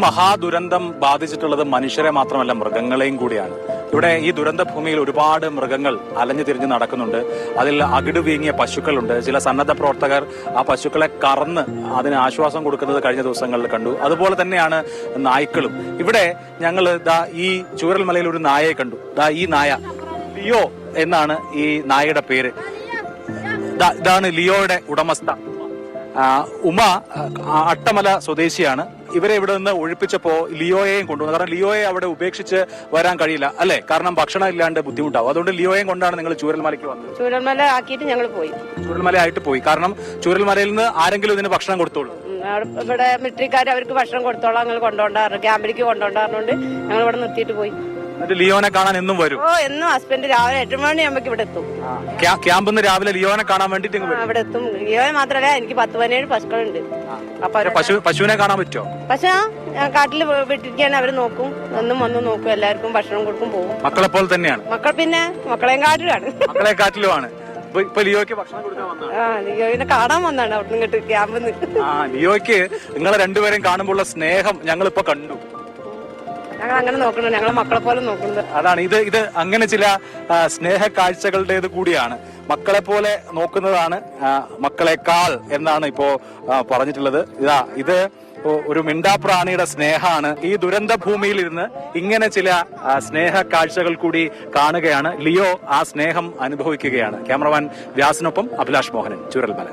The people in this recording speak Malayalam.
മഹാദുരന്തം ബാധിച്ചിട്ടുള്ളത് മനുഷ്യരെ മാത്രമല്ല മൃഗങ്ങളെയും കൂടിയാണ്. ഇവിടെ ഈ ദുരന്ത ഭൂമിയിൽ ഒരുപാട് മൃഗങ്ങൾ അലഞ്ഞു തിരിഞ്ഞ് നടക്കുന്നുണ്ട്. അതിൽ അകിട് വീങ്ങിയ പശുക്കളുണ്ട്. ചില സന്നദ്ധ പ്രവർത്തകർ ആ പശുക്കളെ കറന്ന് അതിന് ആശ്വാസം കൊടുക്കുന്നത് കഴിഞ്ഞ ദിവസങ്ങളിൽ കണ്ടു. അതുപോലെ തന്നെയാണ് നായ്ക്കളും. ഇവിടെ ഞങ്ങൾ ഈ ചൂരൽമലയിൽ ഒരു നായയെ കണ്ടു. ഈ നായ ലിയോ എന്നാണ് ഈ നായയുടെ പേര്. ഇതാണ് ലിയോയുടെ ഉടമസ്ഥ ഉമ. അട്ടമല സ്വദേശിയാണ്. ഇവരെ ഇവിടെ നിന്ന് ഒഴിപ്പിച്ചപ്പോ ലിയോയെയും കൊണ്ടുവന്നു. കാരണം ലിയോയെ അവിടെ ഉപേക്ഷിച്ച് വരാൻ കഴിയില്ല അല്ലെ, കാരണം ഭക്ഷണം ഇല്ലാണ്ട് ബുദ്ധിമുട്ടാവും. അതുകൊണ്ട് ലിയോയെയും കൊണ്ടാണ് നിങ്ങൾ ചൂരൽമലയ്ക്ക് വന്നത്. ചൂരൽമല ആക്കിയിട്ട് ഞങ്ങൾ പോയി. ചൂരൽമല ആയിട്ട് പോയി. കാരണം ചൂരൽമലയിൽ നിന്ന് ആരെങ്കിലും ഇതിന് ഭക്ഷണം കൊടുത്തോളൂ. ഇവിടെ മിലിറ്ററിക്കാർ അവർക്ക് ഭക്ഷണം കൊടുത്തോളാം, ഞങ്ങൾ കൊണ്ടുപോകാറുണ്ട്, ക്യാമ്പിലേക്ക് കൊണ്ടുപോകാറുണ്ട്. ഞങ്ങൾ ഇവിടെ നിർത്തിയിട്ട് പോയി. എന്നിട്ട് ലിയോനെ കാണാൻ എന്നും വരും? ഓ, എന്നും ഹസ്ബൻഡ് രാവിലെ 8 മണിയാകുമ്പോ ഇവിടെ എത്തും. ക്യാമ്പിൽ നിന്ന് രാവിലെ ലിയോനെ കാണാൻ വേണ്ടിട്ട് ഇവിടെ എത്തും. ലിയോനെ മാത്രമല്ല, എനിക്ക് 10-17 പശുക്കളുണ്ട്. പശുവിനെ കാണാൻ പറ്റുമോ? പക്ഷെ കാട്ടില് വിട്ടിരിക്കാൻ അവര് നോക്കും, എന്നും വന്ന് നോക്കും, എല്ലാവർക്കും ഭക്ഷണം കൊടുക്കും, പോകും. മക്കളെ പോലെ തന്നെയാണ് മക്കൾ. പിന്നെ മക്കളെയും കാട്ടിലാണ്. മക്കളെ കാട്ടിലുമാണ്. ഇപ്പൊ ലിയോയ്ക്ക് ഭക്ഷണം കൊടുക്കാൻ വന്നതാണ്. ലിയോനെ കാണാൻ വന്നാണ് അവിടെ നിന്ന് ക്യാമ്പിൽ നിന്ന്. ലിയോയ്ക്ക് നിങ്ങളെ രണ്ടുപേരെയും കാണുമ്പോഴുള്ള സ്നേഹം ഞങ്ങൾ ഇപ്പൊ കണ്ടു. ഞങ്ങൾ അങ്ങനെ നോക്കണം, ഞങ്ങളെ മക്കളെ പോലെ നോക്കുന്നത്. അതാണ് ഇത് അങ്ങനെ ചില സ്നേഹ കാഴ്ചകളുടേത് കൂടിയാണ്. മക്കളെ പോലെ നോക്കുന്നതാണ് മക്കളെക്കാൾ എന്നാണ് ഇപ്പോ പറഞ്ഞിട്ടുള്ളത്. ഇത് ഒരു മിണ്ടാപ്രാണിയുടെ സ്നേഹമാണ്. ഈ ദുരന്ത ഭൂമിയിൽ ഇരുന്ന് ഇങ്ങനെ ചില സ്നേഹ കാഴ്ചകൾ കൂടി കാണുകയാണ്. ലിയോ ആ സ്നേഹം അനുഭവിക്കുകയാണ്. ക്യാമറമാൻ വ്യാസിനൊപ്പം അഭിലാഷ് മോഹനൻ, ചൂരൽമല.